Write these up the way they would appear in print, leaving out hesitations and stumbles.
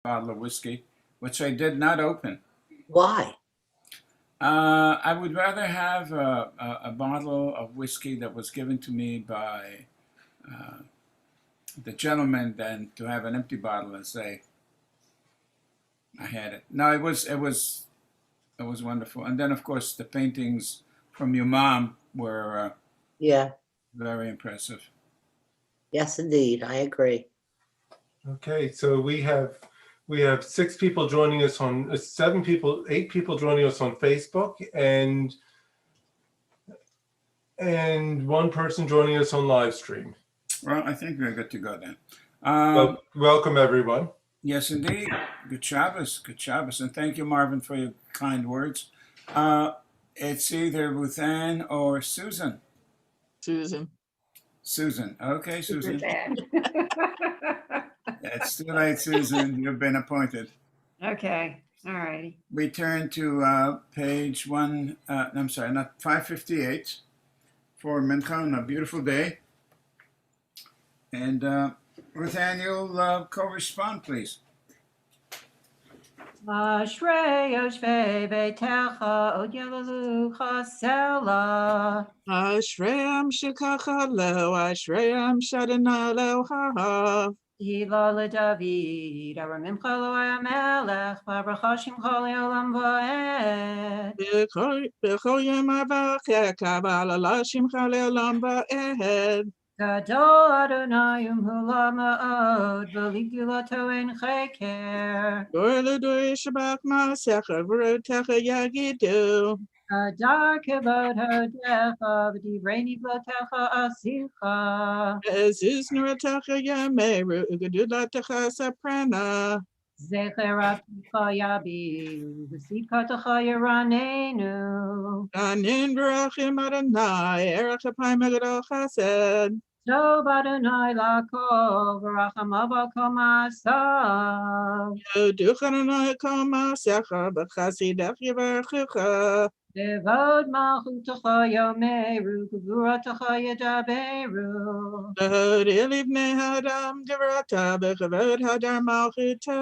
bottle of whiskey, which I did not open. Why? I would rather have a bottle of whiskey that was given to me by uh, the gentleman than to have an empty bottle and say I had it. No, it was wonderful. And then of course the paintings from your mom were Yeah. very impressive. Yes, indeed. I agree. Okay, so we have 6 people joining us on 7 people, 8 people joining us on Facebook, and 1 person joining us on live stream. Well, I think we're good to go then. Welcome everyone. Yes, indeed. Good Shabbos, and thank you, Marvin, for your kind words. It's either Ruth Ann or Susan. Susan. Susan. Okay, Susan. Ruth Ann. It's too late, Susan. You've been appointed. Okay, all righty. We turn to page 558 for Minhah on a beautiful day. And Ruth Ann, you'll co-respond, please. Ashrei yoshvei beitecha od yelelucha sela. Ashream shikachalo, Ashream shadanalo ha. Hila leDavid, aramim chalo amelech, vabrachashim chol yolam va'ed. Bechoyim avachek, avalalashim chaleolam ba'ed. Gadol Adonai umhula ma'od, v'ligulato en cheker. Gorludu shabak masecha, v'rotecha yagidu. Adar kevod hodecha, v'divrei nivlotecha asicha. Ezus nuratecha yameru, ugadudatecha saprana. Zecher aticha yabi, v'sikatecha yaranenu. Anin barachim Adonai, erech apayim megadol chesed. Tov Adonai lakol, v'rachamav al kol ma'asav. Yoduch Adonai kol ma'asecha, b'chasidech yivarechucha. Devod malchutecha yomeru, gvuratecha yedaberu. V'hodil livnei hadam divrata, b'chavod hadar malchuto.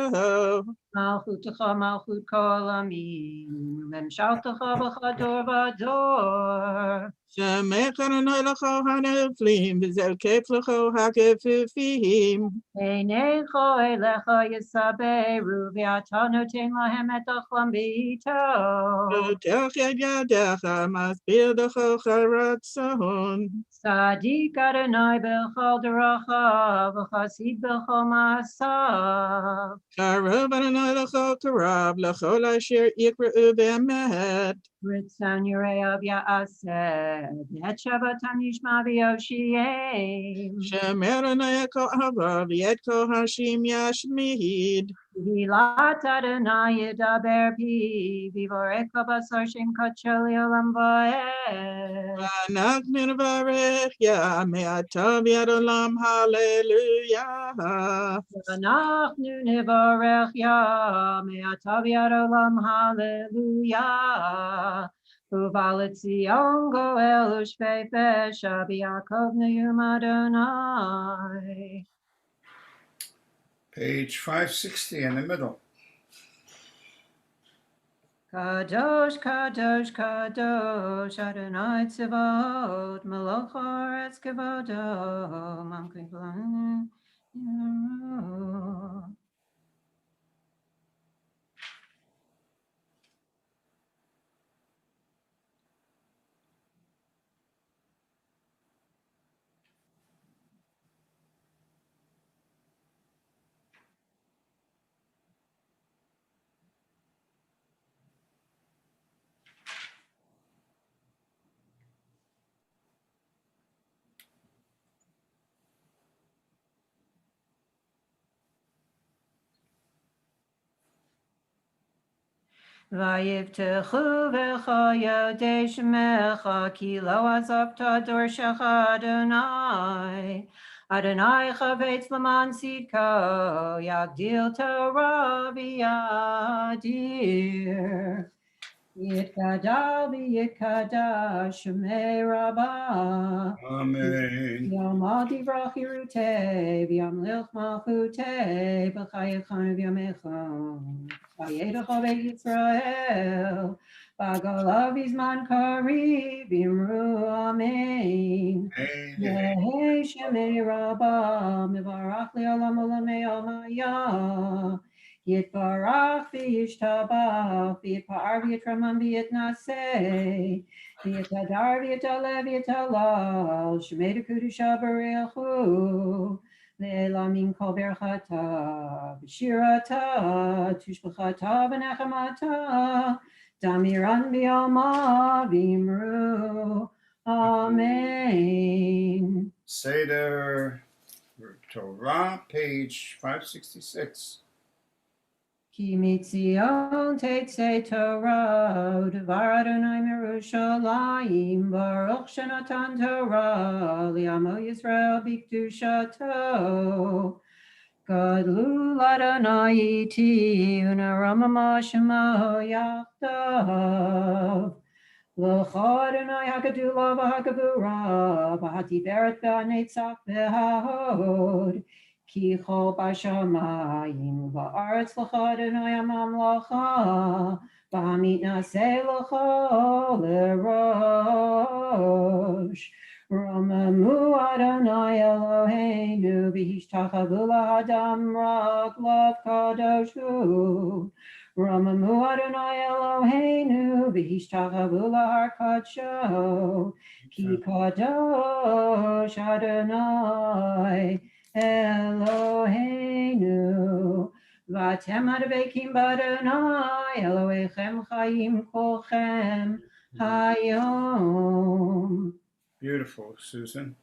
Malchutecha malchut kol amim, memshaltecha b'chador v'ador. Shemech Adonai l'chol haneflim, v'zokef l'chol hakefufim. Einecho elecha yisaberu, v'ata noten lahem et achlam b'ito. Otech yad yadecha, masbir l'chol charatzon. Sadik Adonai b'chol derachav, v'chasid b'chol ma'asav. Karov Adonai l'chol karav, l'chol asher yikra'u b'emet. Ritzon Yureav Ya'aseh, Et Shabbatam Yishma V'Yoshiem. Shemer Adonai kol hava, v'yet kol hashim yashmid. Hilat Adonai Yedaber Pi, V'voreka Basar Shem Kachel Yolam Va'ed. V'anachnu nevarech ya, me'ata v'yad olam, hallelujah. V'anachnu Nevarech Ya, Me'ata V'yad Olam Hallelujah. Uvalet Zion Goel Ushvei Pesha, B'Yakov Neyum Adonai. Page 560 in the middle. Kadosh, Kadosh, Kadosh, Adonai Tzivot, Melech Haaretz Kevodo, Malkei V'Lanim. Vayivtechu v'cha yodei shemecha, ki lo azavta dorshecha Adonai. Adonai chavetz l'man tzidko, yagdil Torah v'yadir. Yitkadal v'yitkadash Shemei Rabbah. Amen. Yom Adivrach Yeruteh, V'yom Lilch Malchuteh, B'chayechan V'yomechon, V'yedecha Yisrael, V'agolav V'zman Kariv, V'yimru Amen. Amen. Yehei Shemei Rabbah, Mevarach Le'olam Olamei Almaya, Yitbarach V'yishtabach, V'yitpa'ar V'yitramam V'yitnaseh, V'yitadar v'yitalev v'yitalal, Shemei Kedusha Barechu, Le'elam min kol berchata, B'shirata, Tushbachata v'nechamata, Damiran v'yoma v'imru, Amen. Seder Torah, page 566. Ki mitzion tetzei Torah, U'devar Adonai Yerushalayim, Baruch Shenatan Torah, Li'amo Yisrael b'kedushato. Gadlu l'Adonai iti, U'naramama shemo yachdav. L'cha Adonai hagedula v'hagevura, v'hatiferet v'hanetzach v'hahod. Ki chol b'shamayim v'aretz l'cha Adonai hamamlacha, v'hamit naseh l'cha l'rosh. Romamu Adonai Eloheinu v'hishtachavu l'hadam raglav kadosh hu. Romamu Adonai Eloheinu v'hishtachavu l'har kadsho. Ki kadosh Adonai Eloheinu. V'atem advekim b'Adonai Elohechem chayim kolchem hayom. Beautiful, Susan.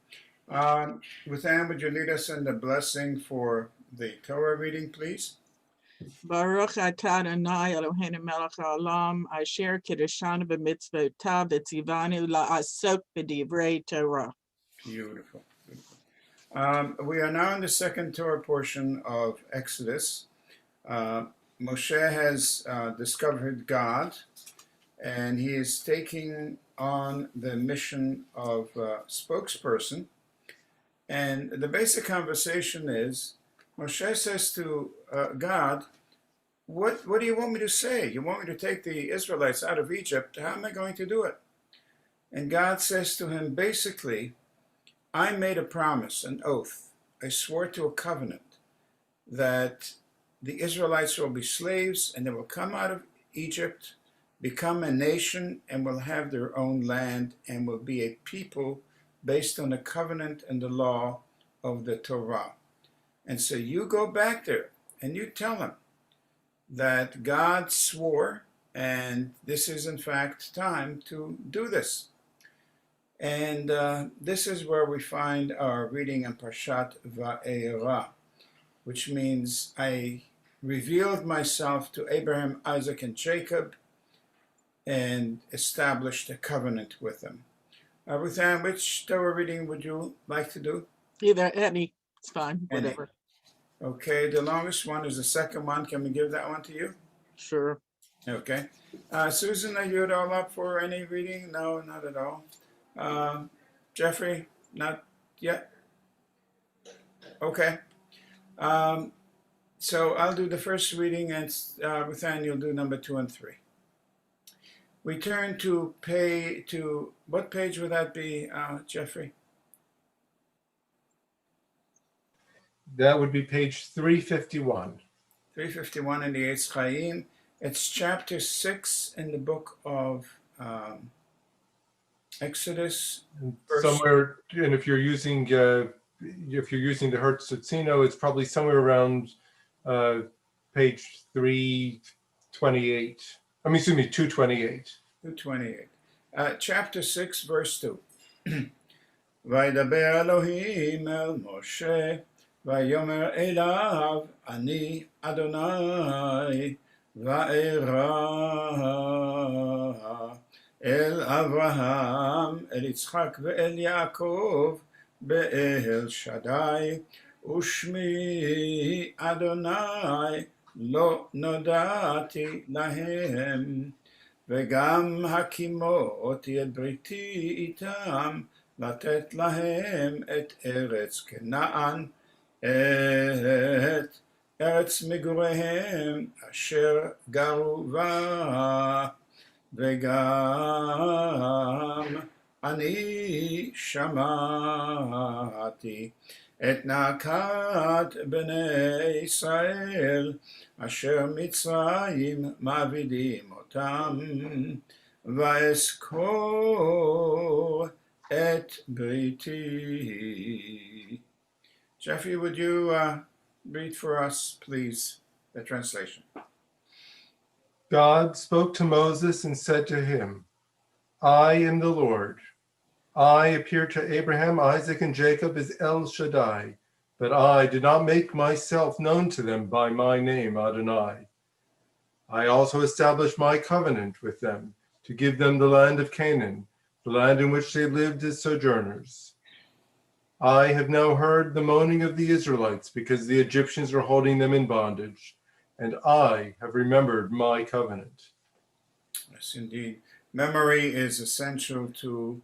With Anne, would you lead us in the blessing for the Torah reading, please? Baruch atah Adonai Eloheinu melech haolam, asher kiddushanu b'mitzvotav v'tzivanu la'asok b'divrei Torah. Beautiful. Beautiful. We are now in the second Torah portion of Exodus. Moshe has discovered God, and he is taking on the mission of spokesperson. And the basic conversation is, Moshe says to God, what do you want me to say? You want me to take the Israelites out of Egypt? How am I going to do it? And God says to him, basically, I made a promise, an oath. I swore to a covenant that the Israelites will be slaves and they will come out of Egypt, become a nation, and will have their own land and will be a people based on the covenant and the law of the Torah. And so you go back there and you tell them that God swore, and this is in fact time to do this. And this is where we find our reading in Parshat Va'era, which means I revealed myself to Abraham, Isaac, and Jacob and established a covenant with them. Ruth Ann, which Torah reading would you like to do? Either any, it's fine, Any. whatever. Okay, the longest one is the second one. Can we give that one to you? Sure. Okay. Susan, are you at all up for any reading? No, not at all. Jeffrey, not yet? Okay. So I'll do the first reading, and Ruth Ann, you'll do number 2 and 3. We turn to what page would that be, Jeffrey? That would be page 351. 351 in the Eitz Chaim. It's chapter 6 in the book of Exodus. Somewhere, and if you're using the Hertz Tzutzino, it's probably somewhere around page 328. I mean, excuse me, 228. 228. Chapter 6, verse 2. וידבר אלוהים אל משה, ויאמר אליו, אני אדוני, וארא אל אברהם, אל יצחק ואל יעקב, באל שדי, ושמי אדוני, לא נודעתי להם. וגם הקימו אותי את בריתי איתם, לתת להם את ארץ כנען, את ארץ מגוריהם אשר גרו בה, וגם אני שמעתי את נאקת בני ישראל, אשר מצרים מעבידים אותם, ואזכור את בריתי. Jeffrey, would you read for us, please, the translation? God spoke to Moses and said to him, I am the Lord. I appeared to Abraham, Isaac, and Jacob as El Shaddai, but I did not make myself known to them by my name, Adonai. I also established my covenant with them to give them the land of Canaan, the land in which they lived as sojourners. I have now heard the moaning of the Israelites because the Egyptians are holding them in bondage, and I have remembered my covenant. Yes, indeed. Memory is essential to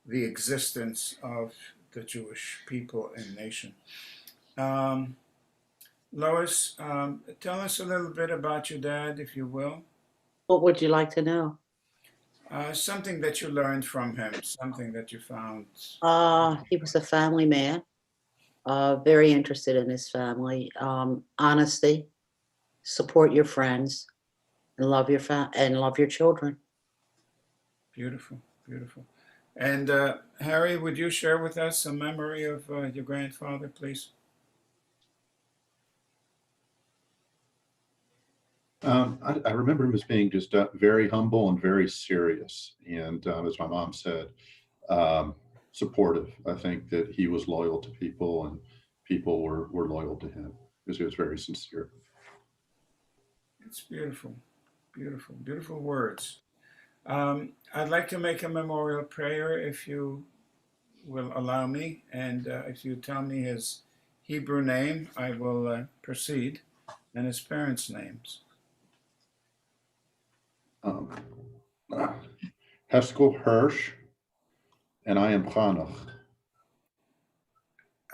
the existence of the Jewish people and nation. Lois, tell us a little bit about your dad, if you will. What would you like to know? Something that you learned from him, something that you found. He was a family man, very interested in his family. Honesty, support your friends, and love your children. Beautiful, beautiful. And Harry, would you share with us a memory of your grandfather, please? I remember him as being just very humble and very serious. And as my mom said, supportive. I think that he was loyal to people and people were loyal to him because he was very sincere. It's beautiful, beautiful, beautiful words. I'd like to make a memorial prayer if you will allow me. And if you tell me his Hebrew name, I will proceed, and his parents' names. Heskel Hirsch, and I am Chanoch.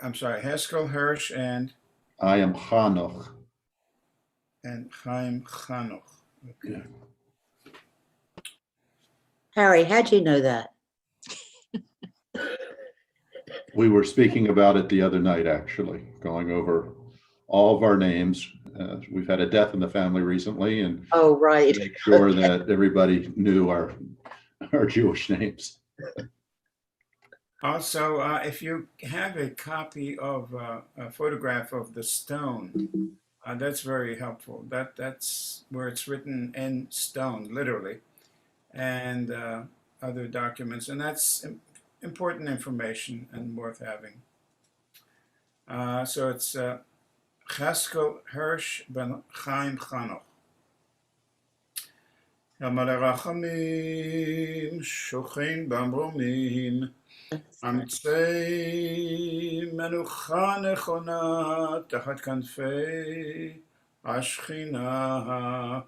I'm sorry, Heskel Hirsch and I am Chanoch. Chaim Chanoch. Okay. Yeah. Harry, how'd you know that? We were speaking about it the other night, actually, going over all of our names. We've had a death in the family recently, and Oh, right. make sure Okay. that everybody knew our Jewish names. Also, if you have a copy of a photograph of the stone, that's very helpful. That's where it's written in stone, literally, and other documents, and that's important information and worth having. So it's Cheskel Hirsch ben Chaim Chanoch. המלא רחמים, שוכן במרומים, אמצעי מנוחה נכונה תחת כנפי השכינה,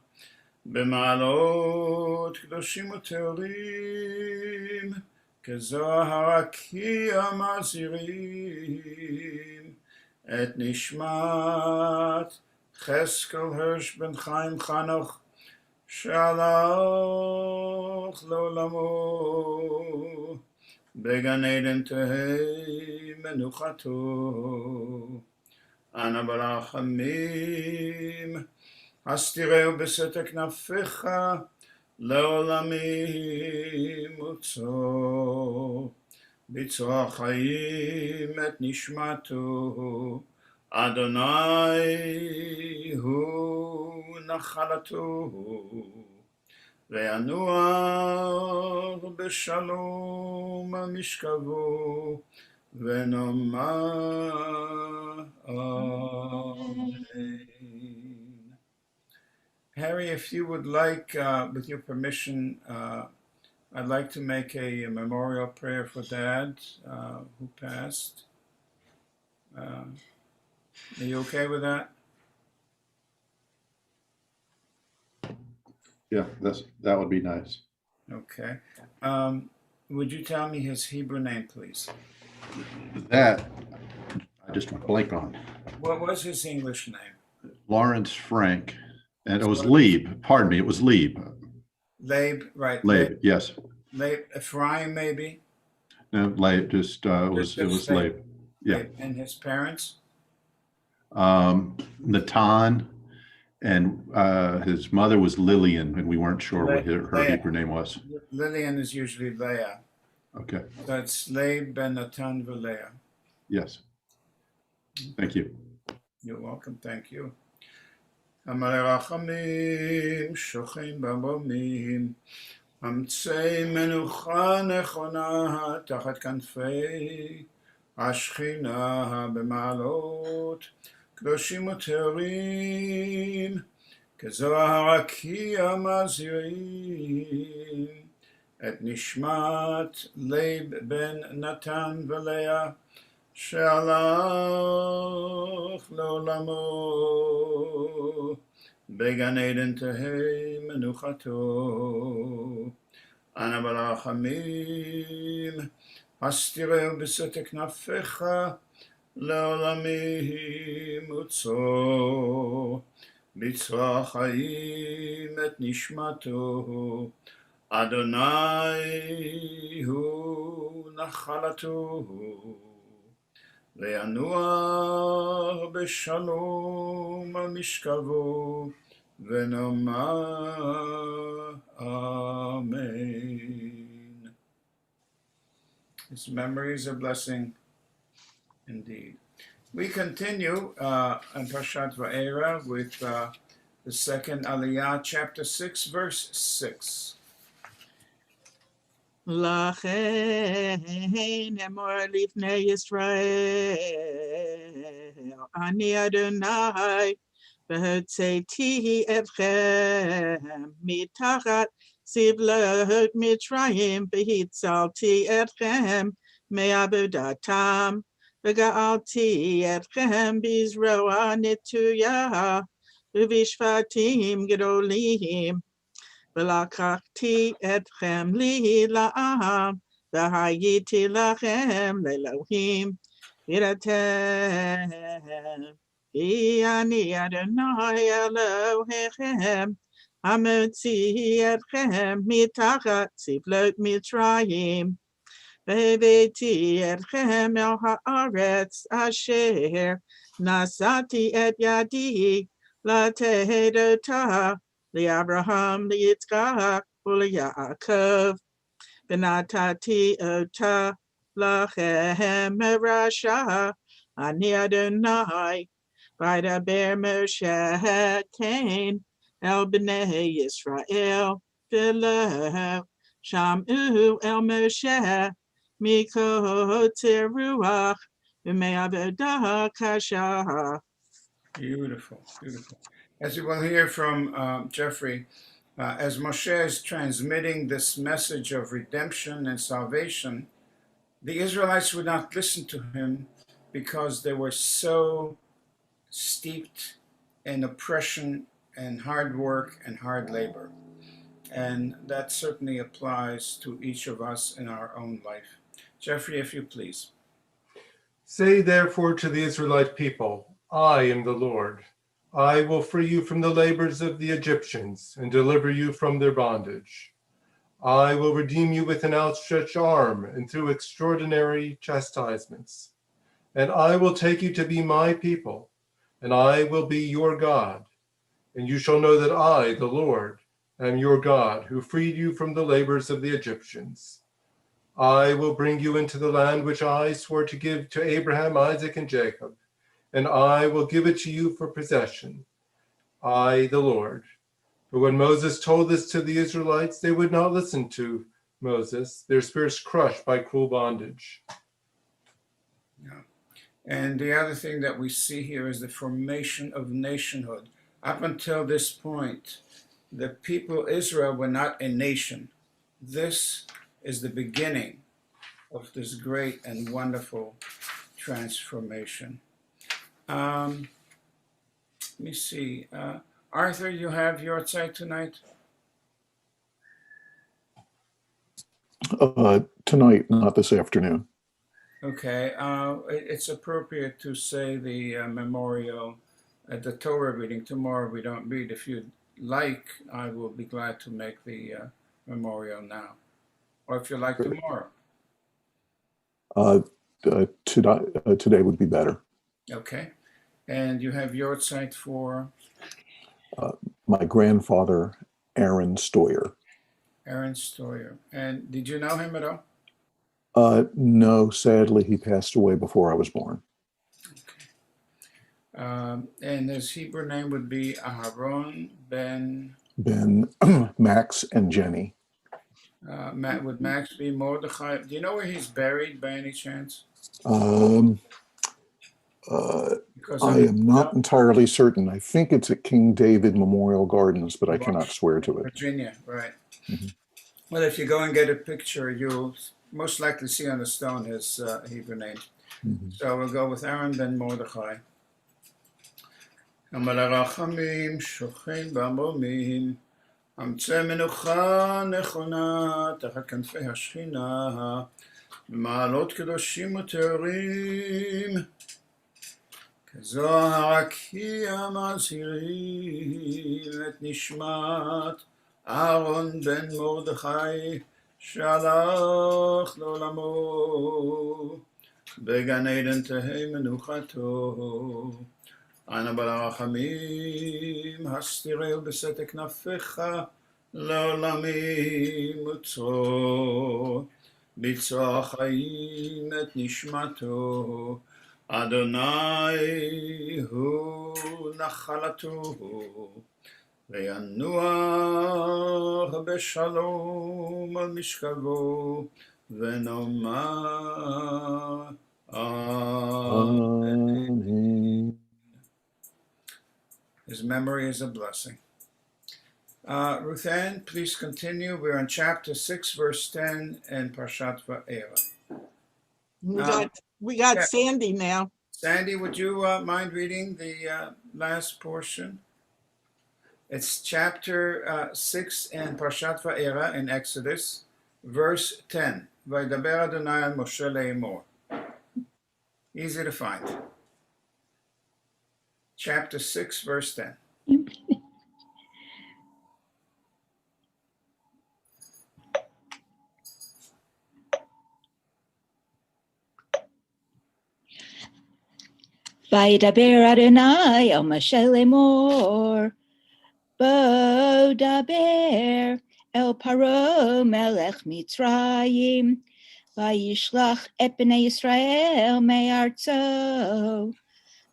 במעלות קדושים וטהורים, כזוהר הרקיע מזהירים, את נשמת חזקאל הרש בן חיים חנוך, שהלך לעולמו, בגן עדן תהי מנוחתו. אנא ברחמים, הסתירהו בסתר כנפיך, לעולמים מוצאו. בצרור החיים את נשמתו, אדוני הוא נחלתו, וינוח בשלום משכבו, ונאמר אמן. Harry, if you would like, with your permission, I'd like to make a memorial prayer for Dad, who passed. Are you okay with that? Yeah, that would be nice. Okay. Would you tell me his Hebrew name, please? That I just went blank on. What was his English name? Lawrence Frank, and it was So- Lieb. Pardon me, it was Lieb. Labe, right? Laib, yes. Labe, Ephraim, maybe? No, Laib, just it was Just Laib. Yeah. Labe. And his parents? Natan, and his mother was Lillian, and we weren't sure what her Leah. Hebrew name was. Lillian is usually Leah. Okay, That's Labe ben Natan v'Leah. yes. Thank you. You're welcome. Thank you. המלא רחמים, שוכן במרומים, אמצי מנוחה נכונה תחת כנפי השכינה במעלות, קדושים וטהורים, כזוהר הרקיע מזהירים, את נשמת לייב בן נתן ולאה, שהלך לעולמו, בגן עדן תהי מנוחתו. אנא ברחמים, הסתירהו בסתר כנפיך, לעולמי מוצאו, בצרור חיים את נשמתו, אדוני הוא נחלתו. וינוח בשלום על משכבו, ונאמר Amen. His memory is a blessing indeed. We continue in Parshat Va'era with the second Aliyah, chapter 6, verse 6. לכן אמור לפני ישראל, אני אדוני, והוצאתי אתכם מתחת סבלות מצרים, והצלתי אתכם מעבודתם, וגאלתי אתכם בזרוע נטויה, ובשפטים גדולים. ולקחתי אתכם לי לעם, והייתי לכם לאלוהים, ידעתם, כי אני אדוני אלוהיכם, המוציא אתכם מתחת סבלות מצרים, והבאתי אתכם אל הארץ אשר נשאתי את ידי לתת אותה, לאברהם, ליצחק וליעקב, ונתתי אותה לכם מרשע, אני אדוני, וידבר משה כן אל בני ישראל, ולא שמעו אל משה מקוצר רוח ומעבודה קשה. Beautiful, beautiful. As you will hear from Jeffrey, as Moshe is transmitting this message of redemption and salvation, the Israelites would not listen to him because they were so steeped in oppression and hard work and hard labor. And that certainly applies to each of us in our own life. Jeffrey, if you please. Say therefore to the Israelite people, I am the Lord. I will free you from the labors of the Egyptians and deliver you from their bondage. I will redeem you with an outstretched arm and through extraordinary chastisements. And I will take you to be my people, and I will be your God. And you shall know that I, the Lord, am your God, who freed you from the labors of the Egyptians. I will bring you into the land which I swore to give to Abraham, Isaac, and Jacob, and I will give it to you for possession. I, the Lord. But when Moses told this to the Israelites, they would not listen to Moses, their spirits crushed by cruel bondage. Yeah. And the other thing that we see here is the formation of nationhood. Up until this point, the people Israel were not a nation. This is the beginning of this great and wonderful transformation. Let me see. Arthur, you have your side tonight? Tonight, not this afternoon. Okay, it's appropriate to say the memorial at the Torah reading tomorrow. We don't read. If you'd like, I will be glad to make the memorial now, or if you like Great. tomorrow. Today would be better. Okay, and you have your site for My grandfather, Aaron Stoyer. Aaron Stoyer. And did you know him at all? No, sadly, he passed away before I was born. And his Hebrew name would be Aharon Ben. Ben, Max, and Jenny. Would Max be Mordechai? Do you know where he's buried by any chance? Because I am not entirely certain. I think it's at King David Memorial Gardens, but I cannot swear to it. Virginia, right. Mhm. Well, if you go and get a picture, you'll most likely see on the stone his Hebrew name. Mhm. So we'll go with Aaron Ben Mordechai. המלא רחמים שוכן במרומים, אמצא מנוחה נכונה תחת כנפי השכינה, במעלות קדושים וטהורים, כזוהר הרקיע מזהירים את נשמת אהרון בן מרדכי שהלך לעולמו, בגן עדן תהא מנוחתו. אנא בעל הרחמים, הסתירהו בסתר כנפיך לעולמים וצרור, בצרור החיים את נשמתו, אדוני הוא נחלתו, וינוח בשלום על משכבו, ונאמר Amen. His memory is a blessing. Ruth Ann, please continue. We're on chapter 6, verse 10 in Parshat Va'era. We got yeah. Sandy now. Sandy, would you mind reading the last portion? It's chapter 6 in Parshat Va'era in Exodus, verse 10. Vaydaber Adonai al Moshe le'emor. Easy to find. Chapter 6, verse 10. Vaydaber Adonai el Moshe lemor, Bo daber el Paro melech Mitzrayim, Vayishlach et bnei Yisrael me'artzo.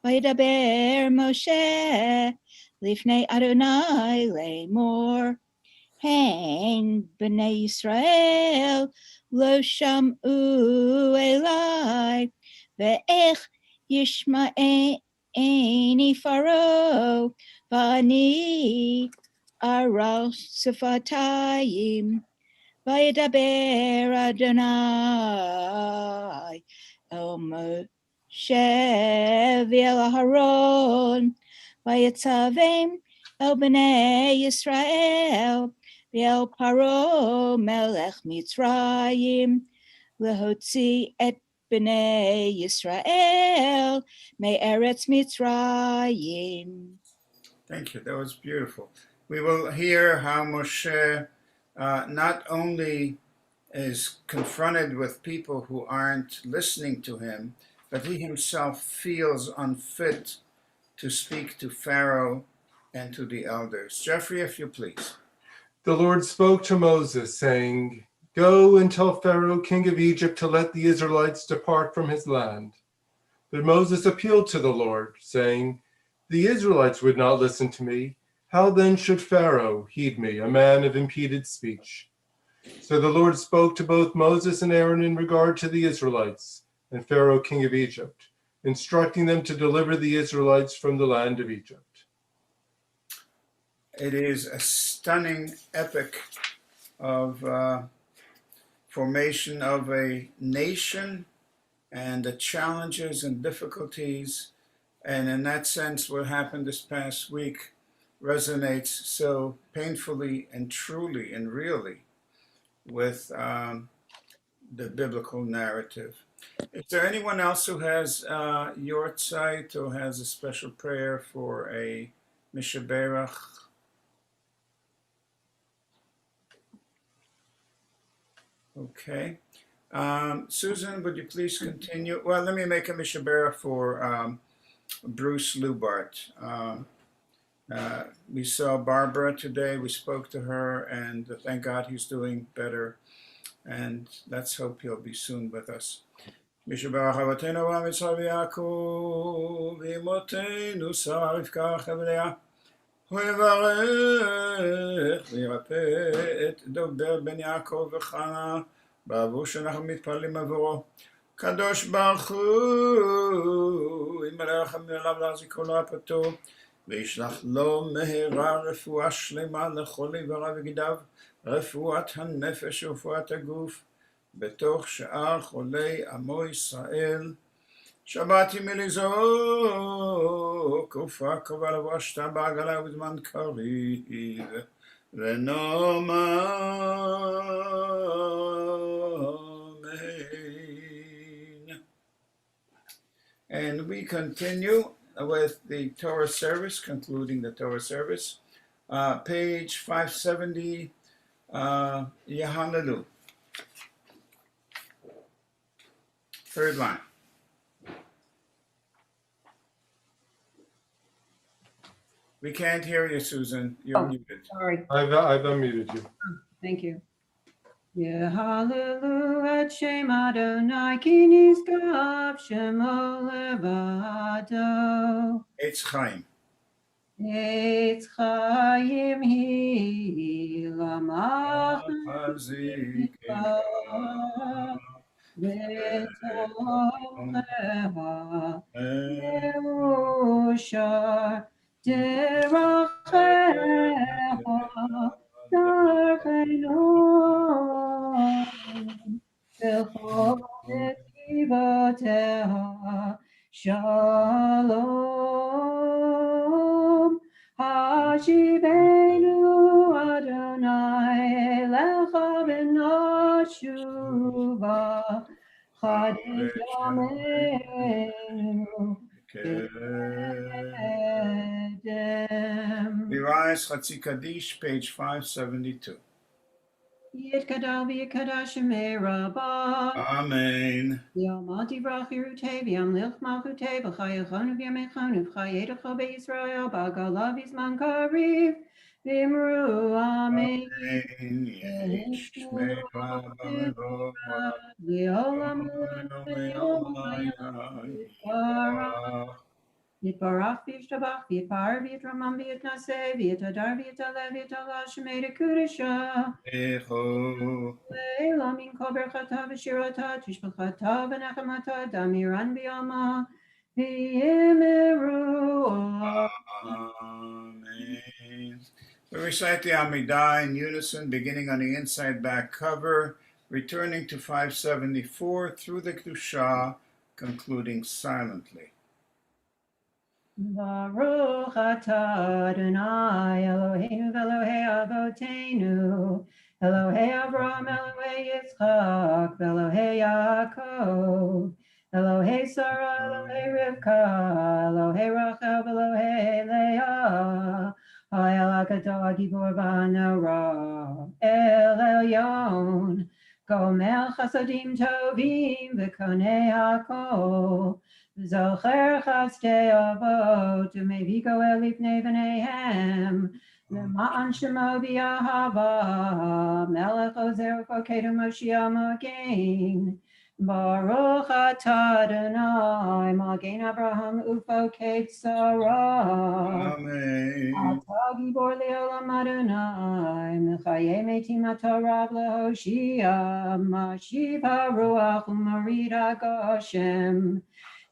Vaydaber Moshe lifnei Adonai lemor, Hein bnei Yisrael lo sham'u elai, ve'ech Yishma'eni Faro, Vani Aral Sifatayim, Vaydaber Adonai El Moshe V'el Aharon, Vayetzavim El Bnei Yisrael, V'el Paro Melech Mitzrayim, Lehotzi et Bnei Yisrael, me'eretz Mitzrayim. Thank you. That was beautiful. We will hear how Moshe not only is confronted with people who aren't listening to him, but he himself feels unfit to speak to Pharaoh and to the elders. Jeffrey, if you please. The Lord spoke to Moses, saying, "Go and tell Pharaoh, king of Egypt, to let the Israelites depart from his land." But Moses appealed to the Lord, saying, "The Israelites would not listen to me. How then should Pharaoh heed me, a man of impeded speech?" So the Lord spoke to both Moses and Aaron in regard to the Israelites and Pharaoh, king of Egypt, instructing them to deliver the Israelites from the land of Egypt. It is a stunning epic of formation of a nation and the challenges and difficulties. And in that sense, what happened this past week resonates so painfully and truly and really with the biblical narrative. Is there anyone else who has your site or has a special prayer for a Mishaberach? Okay. Susan, would you please continue? Well, let me make a Mishaberach for Bruce Lubart. We saw Barbara today. We spoke to her, and thank God he's doing better. And let's hope he'll be soon with us. משבח אבותינו ויצחק ויעקב ואמותינו שרה רבקה חבליה ויברך וירפא את דובר בן יעקב וחנה בעבור שאנחנו מתפללים עבורו. קדוש ברוך הוא ימלא רחמים עליו להחזיקו לאפתו וישלח לו מהרה רפואה שלמה לכל איבריו וגידיו, רפואת הנפש ורפואת הגוף, בתוך שאר חולי עמו ישראל. שבת ימי לזעוק, ופקה לבשת בעגלה ובזמן קריב, ונאמר אמן. And we continue with the Torah service, concluding the Torah service. Page 570, Yahanelu. Third line. We can't hear you, Susan. You're muted. Sorry, I've unmuted you. thank you. Hallelujah, Shem Adonai, ki nizkab shemo levado. Eitz Chaim. Eitz Chaim hi lamach Hazikah. v'tocheha Yerushar deracheha darchenom v'chol netivoteha shalom. Hashivenu Adonai lecha b'nashuva chadesh yameinu kedem. Virais Chatzi Kaddish, page 572. Yitkadal v'yikadash shemei rabbah. Amen. Yamati brachirute v'yam lich malchute v'chayachonu v'yamechonu v'chayedecho be'Yisrael b'agalav v'zman kariv v'imru amen. Yishmei Rabba V'olam Yitbarach v'yishtabach v'yitpar v'yitramam v'yitnaseh v'yitadar v'yitaleh v'yitala shemei dekudesha. Leila min kol berchata v'shirata tishbachata v'nechamata damiran b'yama v'yimiru. Amen. We recite the Amidah in unison, beginning on the inside back cover, returning to 574 through the Kedusha, concluding silently. Baruch atah Adonai Eloheinu v'Elohei Avotenu Elohei Avraham Elohei Yitzchak v'Elohei Yaakov Elohei Sarah Elohei Rivka Elohei Rachel v'Elohei Leah Ha'el HaGadol HaGibor v'Hanora El Elyon Gomel Chasadim Tovim v'Konei HaKol Zocher chastei avot u'mevigo elifnei v'neihem L'ma'an shemo v'yahava Melech ozer ufoked u'Moshiach mogen Baruch atah Adonai Magen Abraham ufoked Sarah Amen. Atah gibor le'olam Adonai Mechayei metim atah rav lehoshia Mashiv haruach u'marid ha'goshem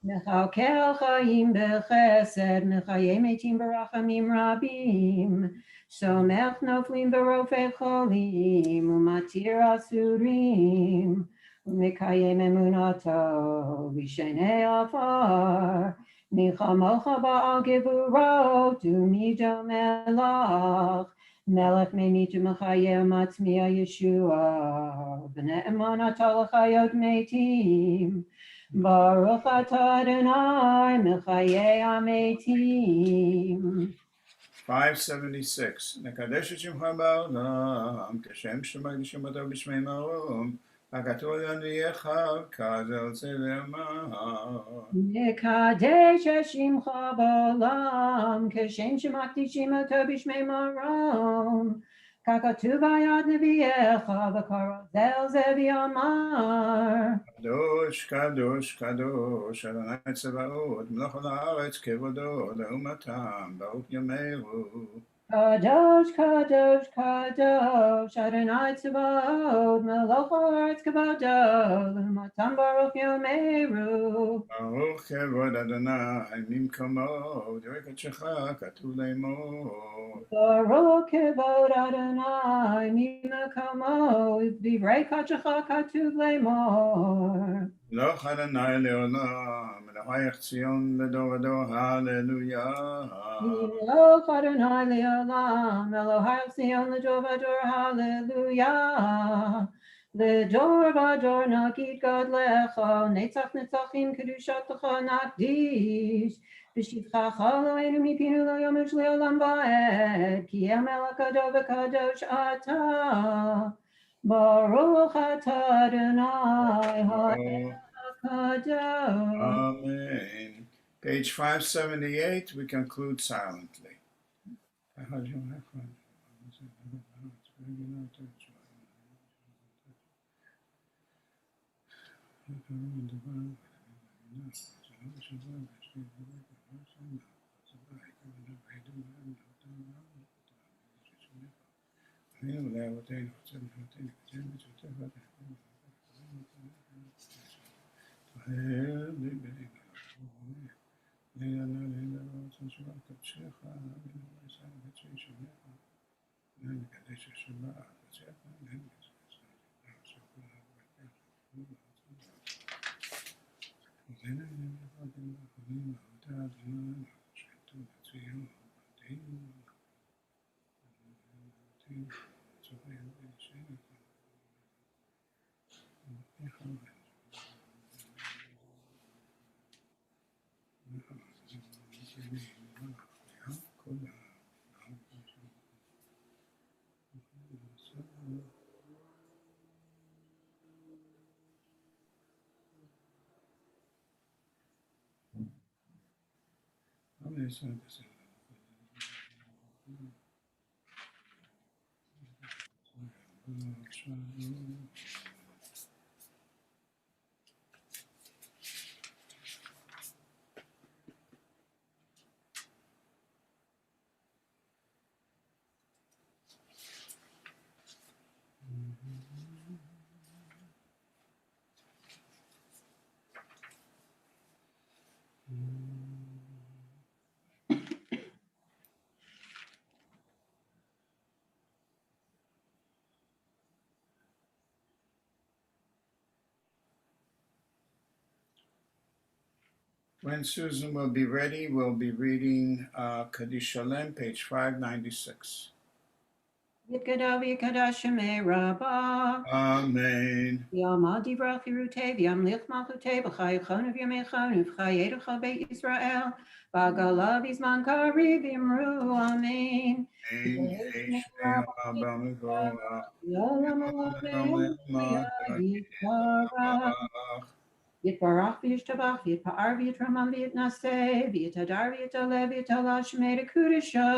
Mechalkel chaim bechesed, mechayei metim barachamim rabim, somech noflim berofei cholim, umatir asurim, umekayem emunato, vishenei afar, michamocha ba'al gevurot, umido melach, Melech meimit umachayeh matzmiya Yeshua. B'ne'eman atah l'chayot meitim. Baruch atah Adonai mechayeh hametim. 576. נקדש את שמך בעולם, כשם שמקדישים אותו בשמי מרום, הכתוב על ידיך, כזה רוצה ואמר. Nekadesh Shimcha b'olam, Keshem shemakdishim oto b'shmei marom, Kakatuv bayad neviecha, V'karozel ze v'yamar. קדוש, קדוש, קדוש, אדוני צבאות, מלוך על הארץ כבודו, לאומתם, ברוך ימירו. Kadosh, Kadosh, Kadosh, Adonai Tzvaot, Melech haaretz kavado, L'matam baruch yomeru. ברוך כבוד אדוני, ממקומו, דברי קדשך, כתוב לאמור. Baruch kevod Adonai, Mimakomo, Divrei Kadshacha Katuv Lemor. מלוך אדוני לעולם, מלכייך ציון לדור ודור, הללויה. Miloch Adonai Leolam, Elohai Zion Ledor Vador, Hallelujah. Ledor Vador Nagid God Lecha, Netzach Netzachim Kedushatcha Nakdish. B'shivcha Chaloenu Mipinu Lo Yomesh Leolam Ba'ed, Ki El Melech Kadosh V'Kadosh Atah. Baruch Atah Adonai HaKadosh. Amen. Page 578, we conclude silently. When Susan will be ready, we'll be reading Kaddish Shalem, page 596. Yitkadav Yikadash Shemei Rabbah. Amen. Yamad Divrach Yerute, Yamlich Malchute, B'chayachon of Yamechon, B'chayedecha Beit Yisrael, B'agalav Yizman Kariv Yimru, Amen. Yolam Alav Yitbarach. Yitbarach v'yishtabach, yitpa'ar v'yitramam v'yitnaseh, v'yitadar v'yitalev v'yitala shmei kudisha.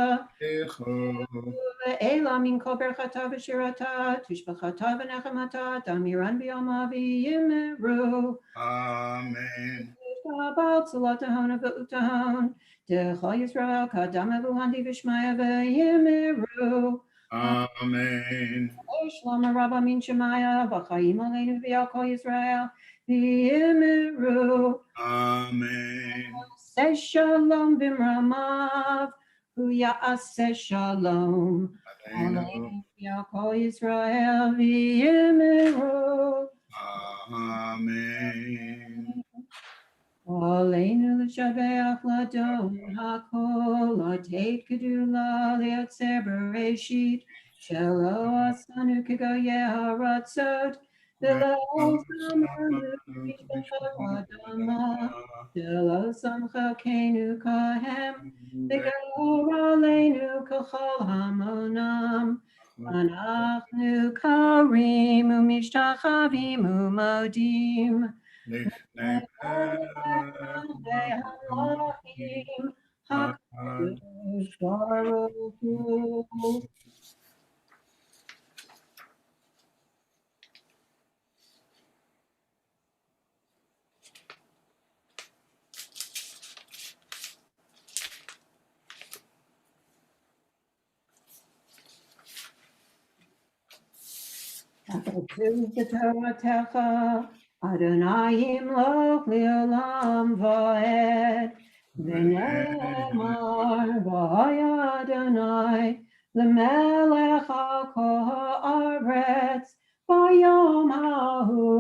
Ve'ela min kol berchata v'shirata, tishbachata v'nechamata, damiran b'yoma v'yimeru. Amen. Shabbat salatahon v'utahon, Decha Yisrael kadama v'handi v'shmaya v'yimeru. Amen. Shlama Rabba min Shemaya, v'chayim aleinu v'yal kol Yisrael, v'yimeru. Amen. Say shalom b'mramav, hu ya'aseh shalom. Aleinu v'yal kol Yisrael, v'yimeru. Amen. Aleinu l'shabeach ladon hakol ateit gedula liotzer bereshit shelo asanu kegoye haratzot v'lo samanu b'shachar adama shelo samcha kenu kahem v'gor aleinu kachol hamonam anachnu karim u'mishtachavim u'modim Adonai imloch leolam vaed. V'ne'emar v'haya Adonai l'melech al kol haaretz. Bayom hahu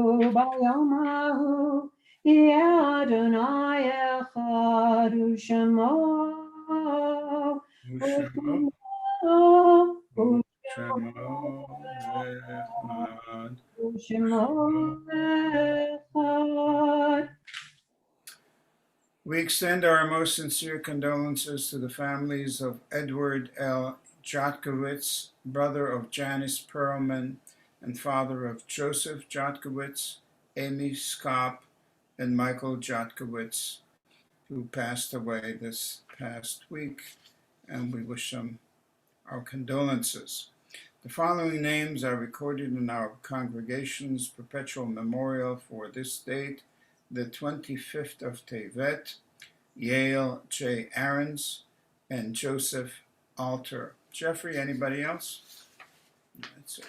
yeh Adonai echad u'shemo We extend our most sincere condolences to the families of Edward L. Jotkowitz, brother of Janice Perlman and father of Joseph Jotkowitz, Amy Skop, and Michael Jotkowitz, who passed away this past week, and we wish them our condolences. The following names are recorded in our congregation's perpetual memorial for this date, the 25th of Tevet: Yale J. Aarons and Joseph Alter. Jeffrey, anybody else? That's it.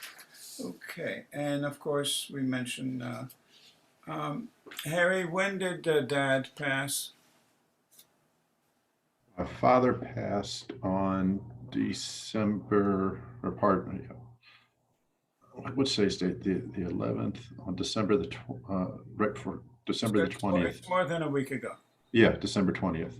Okay, and of course we mentioned Harry, when did Dad pass? My father passed on December, or pardon me, what's today's date? The 11th, on December right for December the 20th. It's more than a week ago. Yeah, December 20th.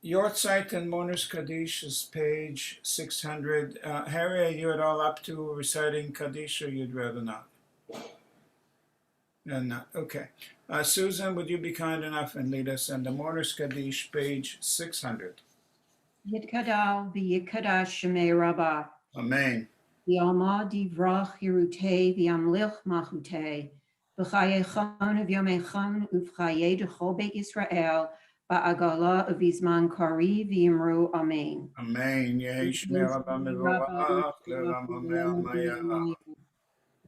Yortzeit and Mourner's Kaddish is page 600. Harry, are you at all up to reciting Kaddish, or you'd rather not? No, not. Okay. Susan, would you be kind enough and lead us in the Mourner's Kaddish, page 600? Yitkadal v'yikadash shemei rabbah. Amen. V'yalma divrach hirutei v'yamlich machutei. V'chayechon v'yomechon uv'chayei d'chol beit Yisrael ba'agala uv'izman kari v'yimru amen. Amen. Yehi shmei Rabba mevorach le'ramamei amayah.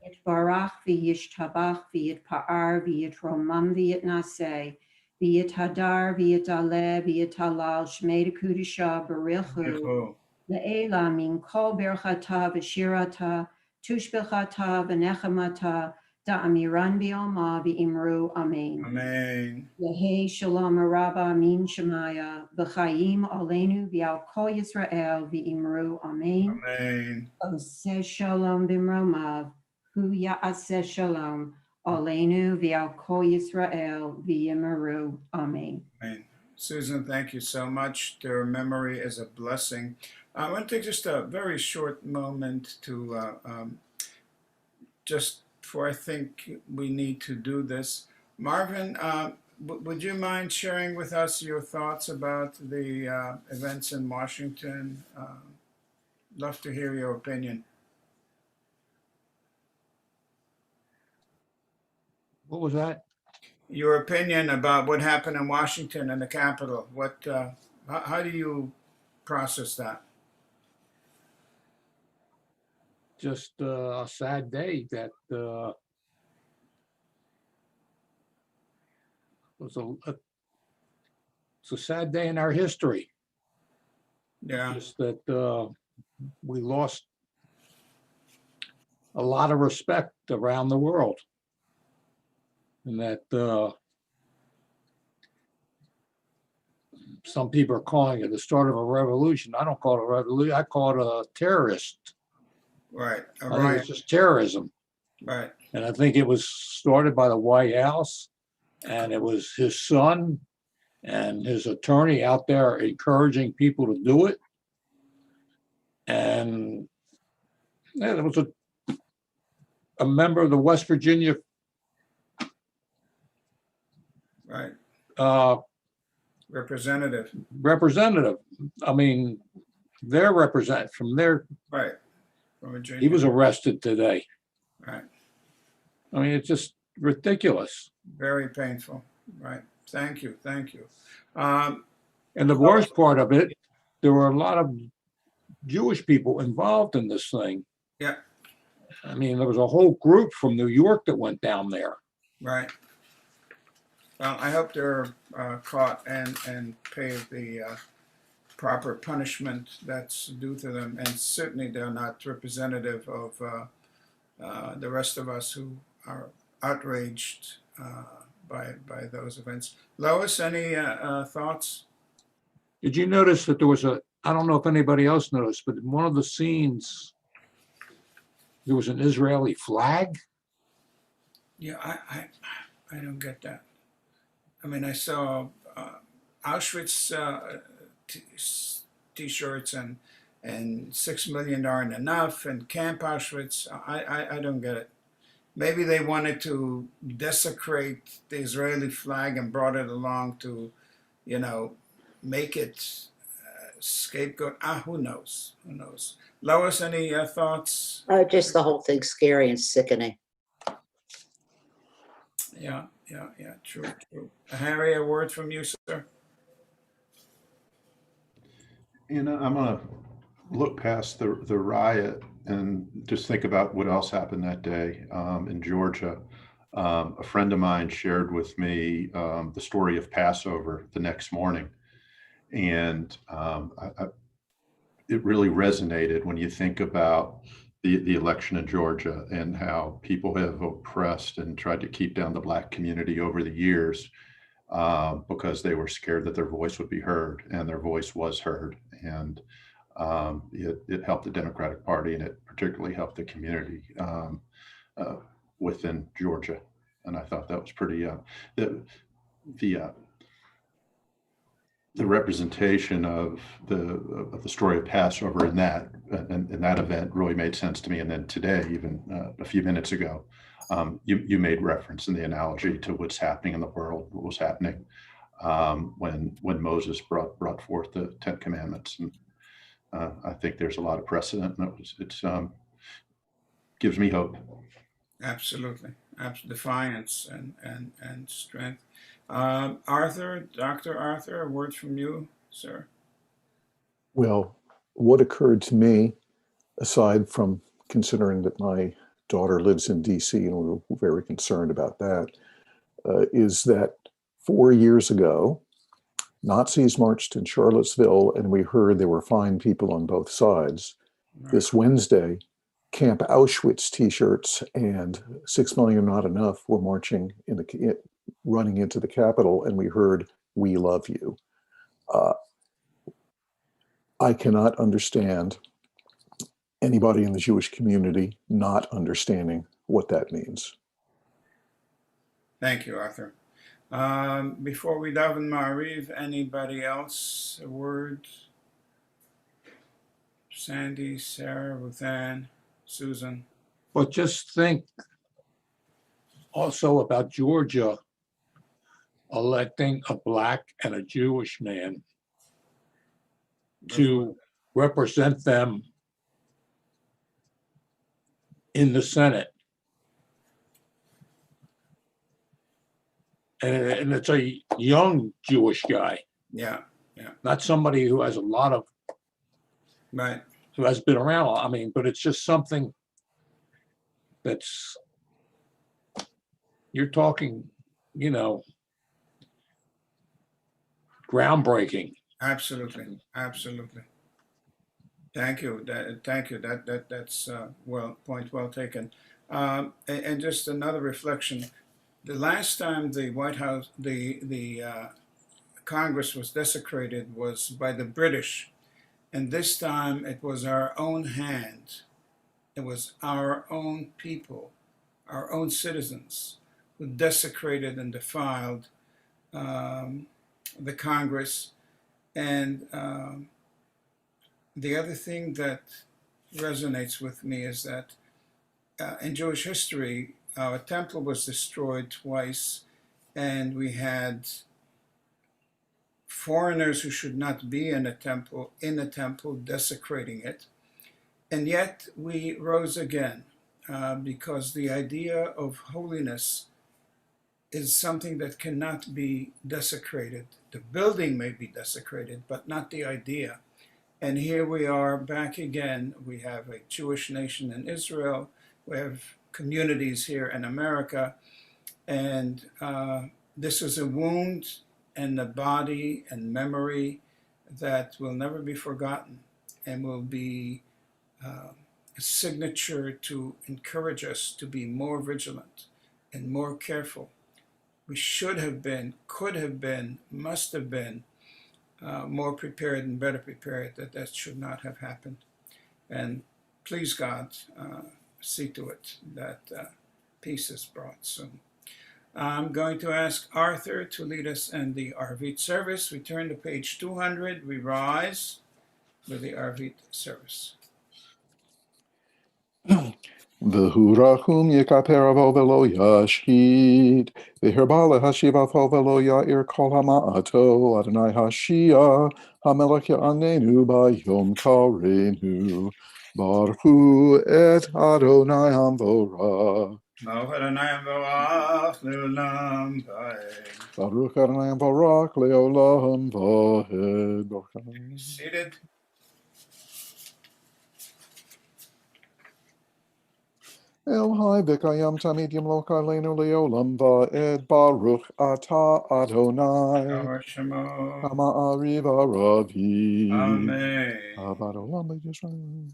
Yitbarach v'yishtabach v'yitpa'ar v'yitromam v'yitnaseh v'yithadar v'yitaleh v'yitalal shmei d'kudisha barichu le'ela min kol berchata v'shirata tushbechata v'nechamata da'amiran b'yoma v'imru amen. Amen. Yehi shalom rabba min shemaya v'chayim aleinu v'al kol Yisrael v'imru amen. Amen. Oseh shalom b'mromav hu ya'aseh shalom aleinu v'al kol Yisrael v'yimeru amen. Amen. Susan, thank you so much. Their memory is a blessing. I want to take just a very short moment to just before I think we need to do this. Marvin, would you mind sharing with us your thoughts about the events in Washington? Love to hear your opinion. What was that? Your opinion about what happened in Washington and the Capitol. What? How do you process that? Just a sad day that was it's a sad day in our history. Yeah. Just that we lost a lot of respect around the world, and that some people are calling it the start of a revolution. I don't call it a revolution. I call it a terrorist. Right. All I think right. it's just terrorism. Right. And I think it was started by the White House And it was his son and his attorney out there encouraging people to do it. And yeah, there was a member of the West Virginia Right. uh, Representative. representative. I mean, their representative from there, Right. From Virginia. he was arrested today. Right. I mean, it's just ridiculous. Very painful. Right. Thank you. Thank you. And the worst part of it, there were a lot of Jewish people involved in this thing. Yeah. I mean, there was a whole group from New York that went down there. Right. Well, I hope they're caught and pay the proper punishment that's due to them, and certainly they're not representative of the rest of us who are outraged by those events. Lois, any thoughts? Did you notice that there was I don't know if anybody else noticed, but in one of the scenes, there was an Israeli flag? Yeah, I don't get that. I mean, I saw Auschwitz T-shirts and 6 million aren't enough, and Camp Auschwitz. I don't get it. Maybe they wanted to desecrate the Israeli flag and brought it along to, make it scapegoat. Who knows? Who knows? Lois, any thoughts? Just the whole thing's scary and sickening. Yeah, true. Harry, a word from you, sir? I'm going to look past the riot and just think about what else happened that day in Georgia. A friend of mine shared with me the story of Passover the next morning. And it really resonated when you think about the election in Georgia and how people have oppressed and tried to keep down the Black community over the years because they were scared that their voice would be heard, and their voice was heard. And it helped the Democratic Party, and it particularly helped the community within Georgia. And I thought that was pretty, the representation of the story of Passover in that event really made sense to me. And then today, even a few minutes ago, you made reference in the analogy to what's happening in the world, what was happening when Moses brought forth the 10 Commandments. And I think there's a lot of precedent, and it gives me hope. Absolutely. Defiance and strength. Arthur, Dr. Arthur, a word from you, sir. Well, what occurred to me, aside from considering that my daughter lives in DC and we were very concerned about that, is that 4 years ago, Nazis marched in Charlottesville, and we heard there were fine people on both sides. Right. This Wednesday, Camp Auschwitz T-shirts and 6 million not enough were marching running into the Capitol, and we heard "We love you." I cannot understand anybody in the Jewish community not understanding what that means. Thank you, Arthur. Before we daven Ma'ariv, anybody else? A word? Sandy, Sarah, Ruthann, Susan. But just think also about Georgia electing a Black and a Jewish man to represent them in the Senate. And it's a young Jewish guy, Yeah, not somebody who has a lot of, right. who has been around. I mean, but it's just something that's, you're talking, groundbreaking. Absolutely. Thank you. Thank you. That's point well taken. And just another reflection. The last time the White House, the Congress was desecrated was by the British, and this time it was our own hand. It was our own people, our own citizens, who desecrated and defiled the Congress. And the other thing that resonates with me is that in Jewish history, our temple was destroyed twice, and we had foreigners who should not be in a temple desecrating it. And yet we rose again because the idea of holiness is something that cannot be desecrated. The building may be desecrated, but not the idea. And here we are back again. We have a Jewish nation in Israel. We have communities here in America. And this is a wound in the body and memory that will never be forgotten and will be a signature to encourage us to be more vigilant and more careful. We should have been, could have been, must have been more prepared and better prepared, that should not have happened. And please, God, see to it that peace is brought soon. I'm going to ask Arthur to lead us in the Arvit service. We turn to page 200. We rise with the Arvit service. V'hu rachum yikaper avo v'lo yashhid, v'hirba lehashiv avo v'lo ya'ir kol hama'ato, Adonai Hashia, hamelech ya'anenu b'yom karenu, Baruchu et Adonai Hamvorach. Baruch Adonai Baruch Leolam Vaed. Baruch Adonai Hamvorach leolam vahed. Baruch Adonai. Seated. El hai v'kayam tamid yimloch aleinu leolam vaed. Baruch ata Adonai. Our Shemo. Ha'ma'ariv ha'ravi. Amen. Abad olam b'Yisrael.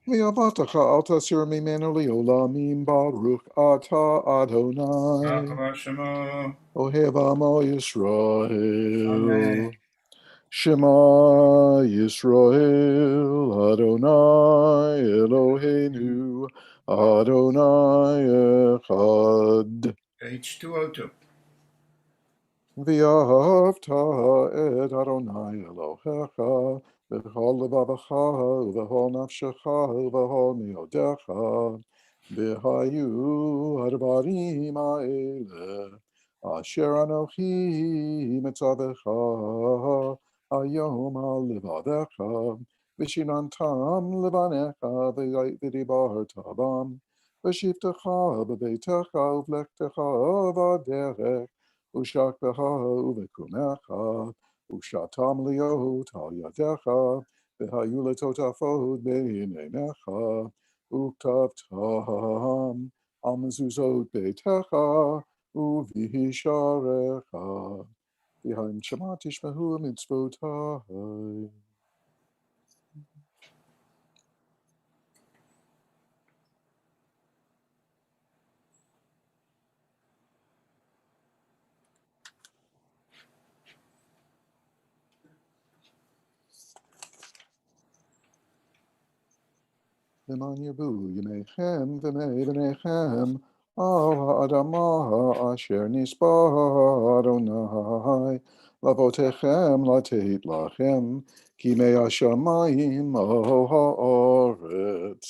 V'yavatacha al tasir mimenu leolamim. Baruch ata Adonai. Our Shemo. Ohev amo Yisrael. Amen. Shema Yisrael, Adonai Eloheinu, Adonai Echad. Page 202. V'ahavta et Adonai Elohecha, v'chol levavecha, v'chol nafshecha, v'chol miodecha, v'hayu hadvarim ha'eleh, asher anochi mitzavecha, hayom ha'levavecha, v'shinantam levanecha, v'dibarta bam, v'shivtecha b'beitecha, uvlektecha v'derech, Ushakbecha uvekumecha, ushatam liot al yadecha, v'hayu letotafod beinenecha, uktavtam al mezuzot beitecha, uvisharecha, v'haim shema tishmehu mitzvotai. V'man yirbu yemechem v'mei b'nechem al ha'adama asher nisba Adonai lavotechem lateit lachem ki mei hashamayim al ha'aretz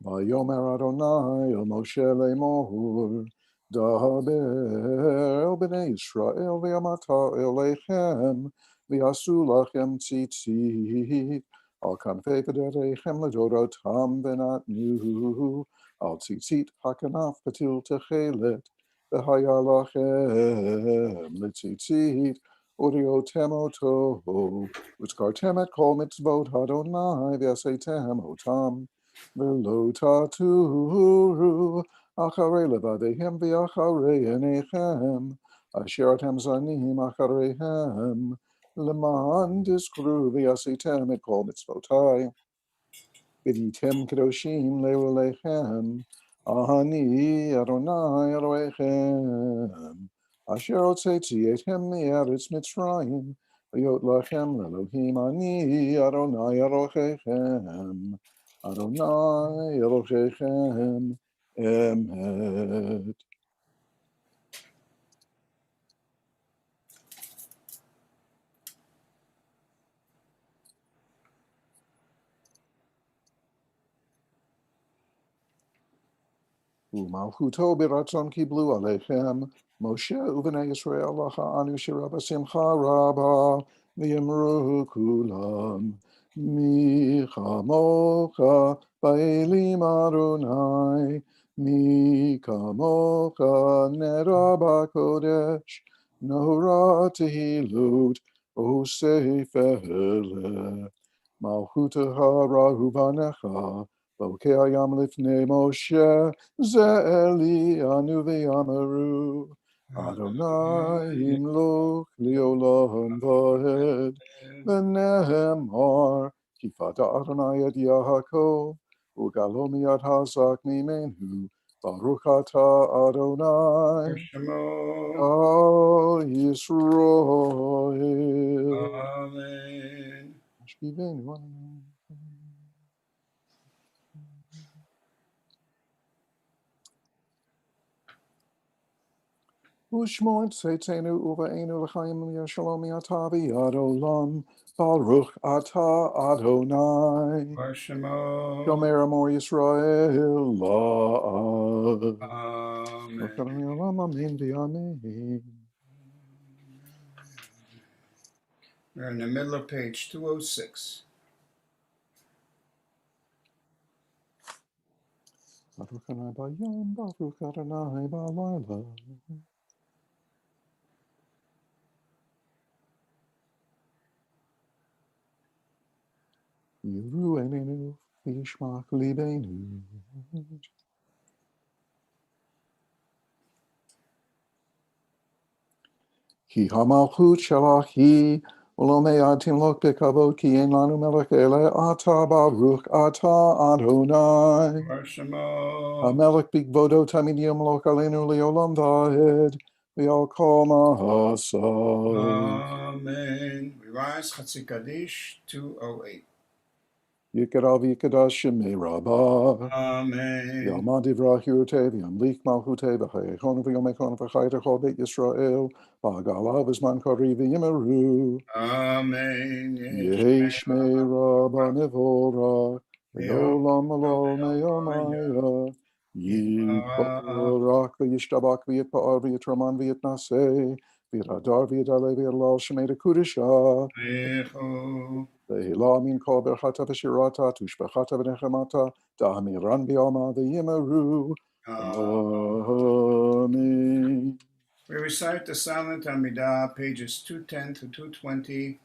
vayomer Adonai el Moshe lemor daber el b'nei Yisrael v'yamata elechem v'yasu lachem tzitzit Al kanfei v'derechem ledorotam v'natnu, al tzitzit hakanaf patil techelet, v'haya lachem letzitzit, uriotem oto, utzkartem et kol mitzvot Adonai, v'yaseitem otam, v'lo taturu, acharei levadehem v'acharei enechem, asher atem zanim achareihem, Leman diskru v'yasitem et kol mitzvotai, v'yitem kedoshim le'olechem, Ani Adonai Elohechem, asher hotzetzi etchem me'eretz Mitzrayim, v'yot lachem le'Elohim ani Adonai Elohechem, Adonai Elohechem Emet. Umalchuto biratzon kiblu alechem, Moshe uvnei Yisrael lacha'anu shira b'simcha rabba, v'yimru kulam, mi chamocha ba'elim Adonai, mi kamocha nera b'kodesh, nora tehilut, o sefer, malchuta harahu banecha, Bokeh hayam lifnei Moshe, Zeli anu v'yamaru, Adonai imloch liolam vahed, v'nehemar, kifata Adonai et Yaakov, ugalo miyad hazak mimenu, Baruch ata Adonai, Shemo. Al Yisrael. Amen. Ashkivenu. Ushmo tzetzenu uvaenu l'chaim yashalom yatavi adolam, Baruch ata Adonai, Shemo. Shomer Amor Yisrael la'ad. Amen. Amen v'amen. We're in the middle of page 206. Baruch Adonai b'yom, Baruch Adonai b'layla. Yiru enenu v'yishmak libenu. Ki hamalchut shalachi, ulome timlok bekavod, ki en lanu melech ele ata baruch ata Adonai. Shemo. Hamelech bigvodo tamid yomlok alenu leolam vahed, v'al kol mahasad. Amen. We rise, Chatzi Kaddish 208. Yikadav yikadash shemei rabbah. Amen. Yalma divrach yurte, v'yamlik malchute, v'chayechon v'yomechon v'chaytechol beit Yisrael, v'agalav v'zman kari v'yimeru. Amen. Yehi shmei rabba mevorach, ve'olam lo me'omaya. Yiporach v'yishtabak v'yitpa'ar v'yitraman v'yitnaseh, v'yadar v'yadale v'yadlal shmei dekudisha. Ve'hilah min kol berchata v'shirata, tushbechata v'nechemata, da'amiran v'yama v'yimeru. Amen. We recite the Silent Amidah, pages 210 to 220.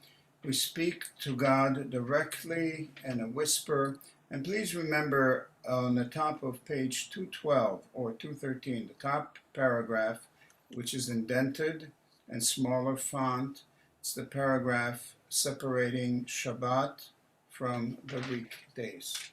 We speak to God directly in a whisper. And please remember on the top of page 212 or 213, the top paragraph, which is indented and smaller font, it's the paragraph separating Shabbat from the weekdays.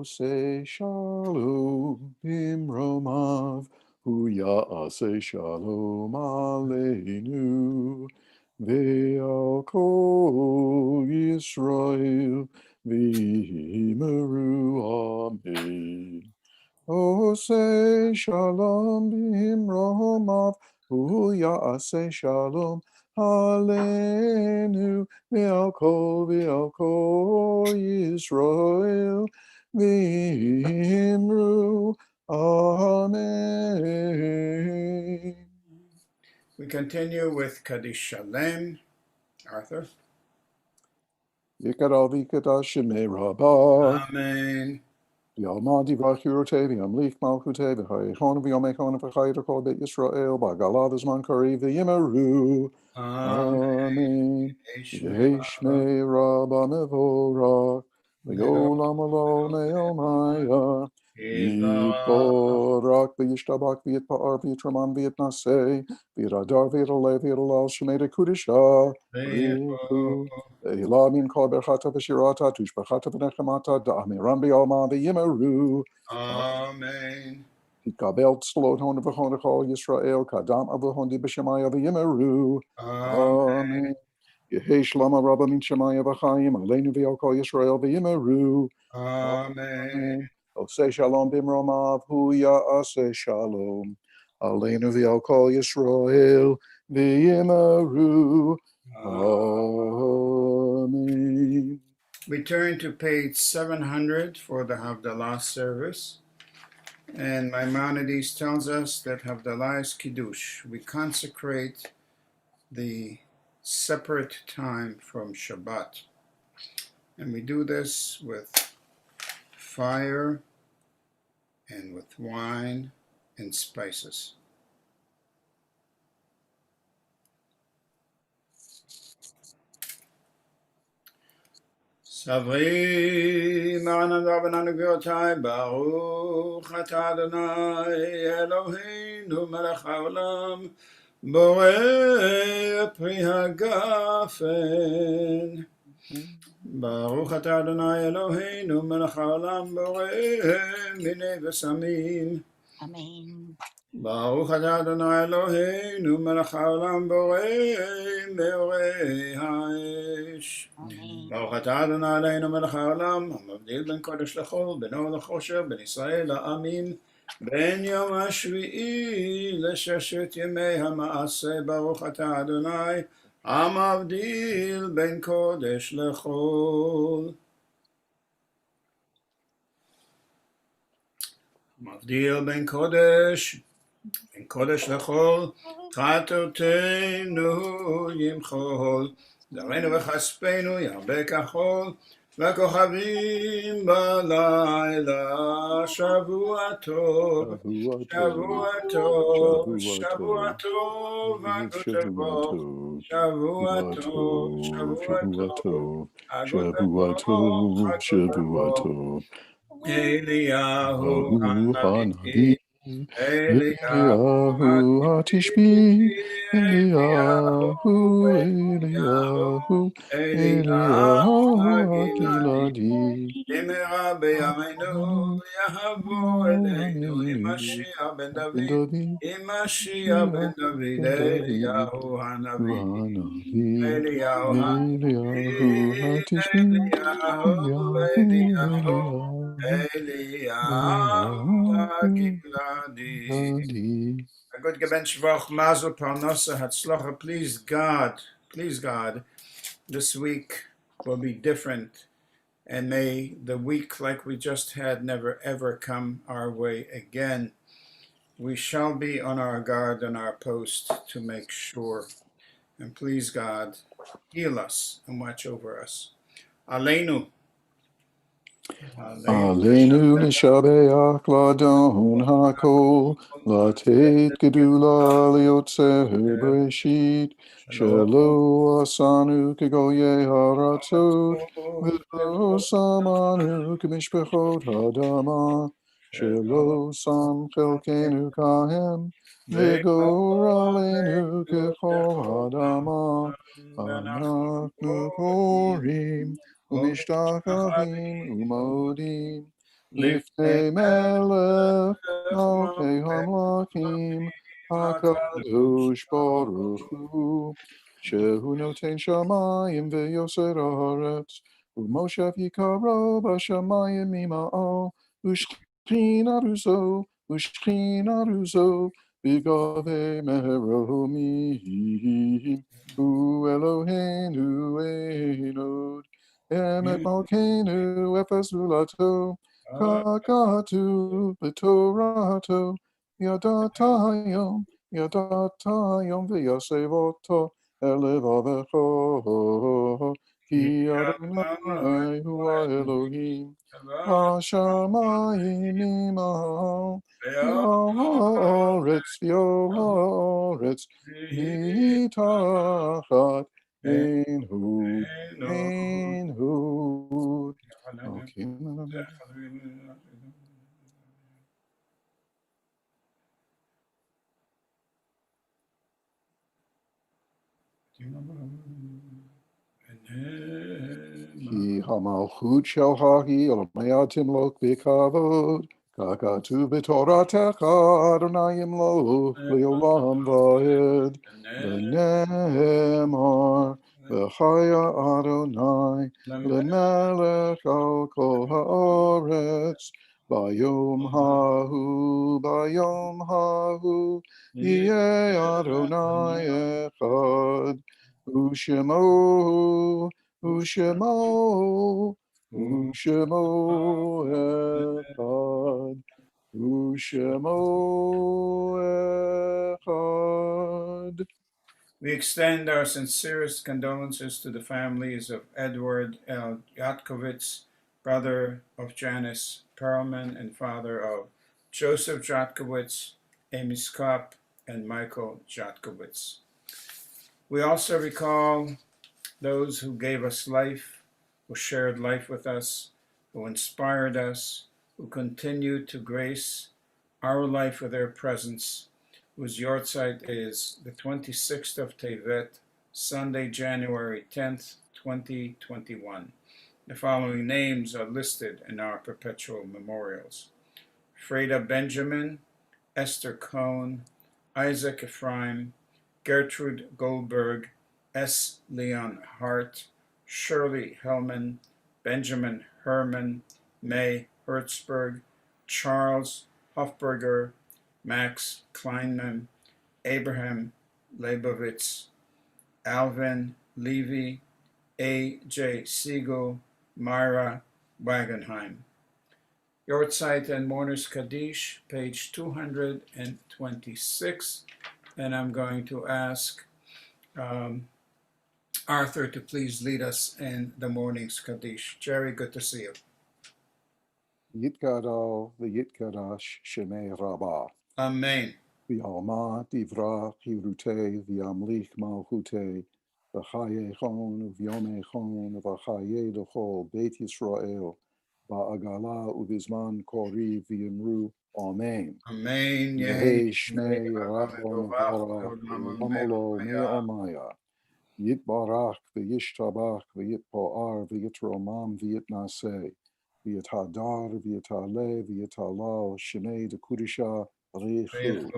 Ose Shalom Bimromav Hu Ya'aseh Shalom Aleinu Ve'al Kol Yisrael V'himeru Amen. Ose Shalom Bimromav Hu Ya'aseh Shalom Aleinu Ve'al Kol Yisrael V'himru Amen. We continue with Kaddish Shalem. Arthur. Yikara v'ikada shemei rabbah. Amen. V'almadi v'achirotei v'amlich malchutei v'chayechon v'yomechon v'chayetokol beit Yisrael b'agalav zman kari v'yimeru. Amen. Yehi shmei rabba mevorach v'yolam alo ne'omaya. Yitborak v'yishtabak v'yitpa'ar v'yitraman v'yitnaseh v'yiradar v'yitaleh v'yitalal shemei dekudisha. Riku. Elah min kol berchata v'shirata tushbachata v'nechemata da'amiram b'yalma v'yimeru. Amen. Tikabel tzlot hon v'chon kol Yisrael kadam avahon di b'shemaya v'yimeru. Amen. Yehi shlama rabba min shemaya v'chayim aleinu v'yal kol Yisrael v'yimeru. Amen. Oseh shalom bimromav hu ya'aseh shalom aleinu v'yal kol Yisrael v'yimeru. Amen. We turn to page 700 for the Havdalah service. And Maimonides tells us that Havdalah is Kiddush. We consecrate the separate time from Shabbat. And we do this with fire and with wine and spices. Savri ma'anan rabbanan gviotai baruch atah Adonai Eloheinu melech haolam borei pri hagafen. Baruch atah Adonai Eloheinu melech haolam borei minei v'samim. Amen. Baruch atah Adonai Eloheinu melech haolam borei meorei ha'esh. Amen. ברוך אתה אדוני אלוהינו מלך העולם, המבדיל בין קודש לחול, בין אור לחושך, בין ישראל לעמים, בין יום השביעי לששת ימי המעשה, ברוך אתה אדוני, המבדיל בין קודש לחול. מבדיל בין קודש לחול, חטאותינו ימחול. דרנו וכספנו ירבה כחול, והכוכבים בלילה, שבוע טוב, שבוע טוב, שבוע טוב, הגות לבוא, שבוע טוב, שבוע טוב, הגות לבוא, הגות לבוא. אליהו הנביא, אליהו Eliyahu Atishbi, Eliyahu, Eliyahu, Eliyahu Akiladi. במהרה בימינו יבוא אלינו עם משיח בן דוד, עם משיח בן דוד, אליהו הנביא, אליהו Eliyahu הנביא, Atishbi, אליהו, אליהו Eliyahu הגלעדי. Akiladi. A good Geben Shvach Mazel Parnasa Hatzlacha. Please God, this week will be different. And may the week like we just had never ever come our way again. We shall be on our guard and our post to make sure. And please God, heal us and watch over us. Aleinu. Aleinu l'shabeach ladon hakol, latet gedula liotzer breshit, shelo asanu kegoye haratzot, v'lo samanu k'mishpechot hadama, shelo sam chelkenu kahem, v'goralenu kechol hadama, anachnu korim, Umishtachachim umodim לפני מלך מלכי המלכים, הקדוש ברוך הוא, שהוא נותן שמיים ויוסר הארץ, ומושב יקרו בשמיים ממעל, ושכינה רוזו, ושכינה רוזו, בגבי מרומי, הוא אלוהינו אין עוד, אמת מלכנו אפס זולתו, ככתוב בתורתו, ידעת היום ויסב אותו אל לבבך, כי אדוני הוא האלוהים, השמיים ממעל, והארץ והארץ מתחת, אין הוא. Okay. כי המלכות של האל מאה תמלוך בכבוד, ככתוב בתורתך אדוני ימלוך לעולם ועד, ונאמר וחיה אדוני למלך על כל הארץ, ביום ההוא יהיה אדוני אחד, ושמו אחד, ושמו אחד. We extend our sincerest condolences to the families of Edward L. Yatkovitz, brother of Janice Perlman and father of Joseph Jatkowitz, Amy Skop, and Michael Jatkowitz. We also recall those who gave us life, who shared life with us, who inspired us, who continue to grace our life with their presence, whose yahrzeit is the 26th of Tevet, Sunday, January 10th, 2021. The following names are listed in our perpetual memorials: Freda Benjamin, Esther Cohn, Isaac Ephraim, Gertrude Goldberg, S. Leon Hart, Shirley Hellman, Benjamin Herman, May Hertzberg, Charles Hofberger, Max Kleinman, Abraham Leibovitz, Alvin Levy, A.J. Siegel, Myra Wagenheim. Yahrzeit and Mourners Kaddish, page 226. And I'm going to ask Arthur to please lead us in the morning's Kaddish. Jerry, good to see you. Yitgadal v'yitgadash shemei Rabbah. Amen. V'alma divrach yirutei v'yamlich malchutei v'chayechon v'yomechon v'chaye l'chol Beit Yisrael ba'agala u'bizman kori v'yimru Amen. Amen. Yehi shmei Rabbon v'ara v'lamolo me'omaya Yitbarach v'yishtabach v'yitpo'ar v'yitromam v'yitnaseh v'yithadar v'yitale v'yitalal shemei dekudisha richu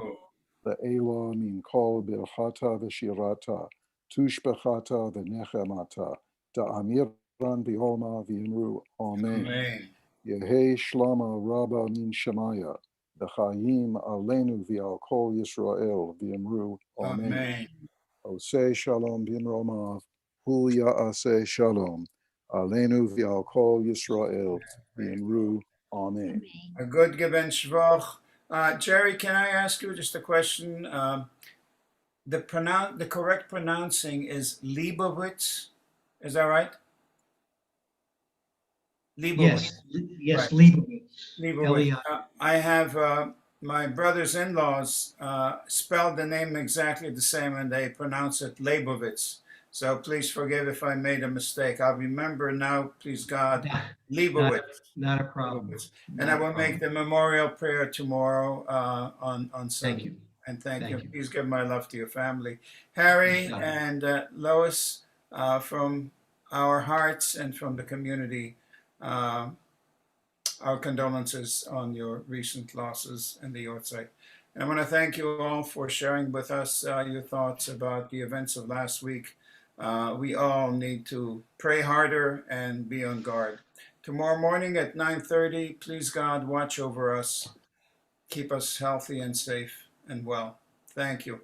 le'ela min kol birchata v'shirata tushbechata v'nechemata da'amiran v'yoma v'yimru Amen. Amen. Yehi shlama rabba min shemaya v'chayim alenu v'al kol Yisrael v'yimru Amen. Amen. Oseh shalom bin romav, hu ya'aseh shalom, alenu v'al kol Yisrael, v'yimru Amen. A good Geben Shvoch. Jerry, can I ask you just a question? The correct pronouncing is Leibovitz. Is that right? Leibovitz. Yes, Right. Leibovitz. Leibovitz. L-E-I. I have my brothers-in-laws spelled the name exactly the same, and they pronounce it Leibovitz. So please forgive if I made a mistake. I'll remember now, please God, Leibovitz. Not a problem. And I will make the memorial prayer tomorrow on Sunday. Thank you. And thank Thank you. you. Please give my love to your family. Harry Thank you. and Lois, from our hearts and from the community, our condolences on your recent losses in the Yortzeit. And I want to thank you all for sharing with us your thoughts about the events of last week. We all need to pray harder and be on guard. Tomorrow morning at 9:30, please God, watch over us. Keep us healthy and safe and well. Thank you.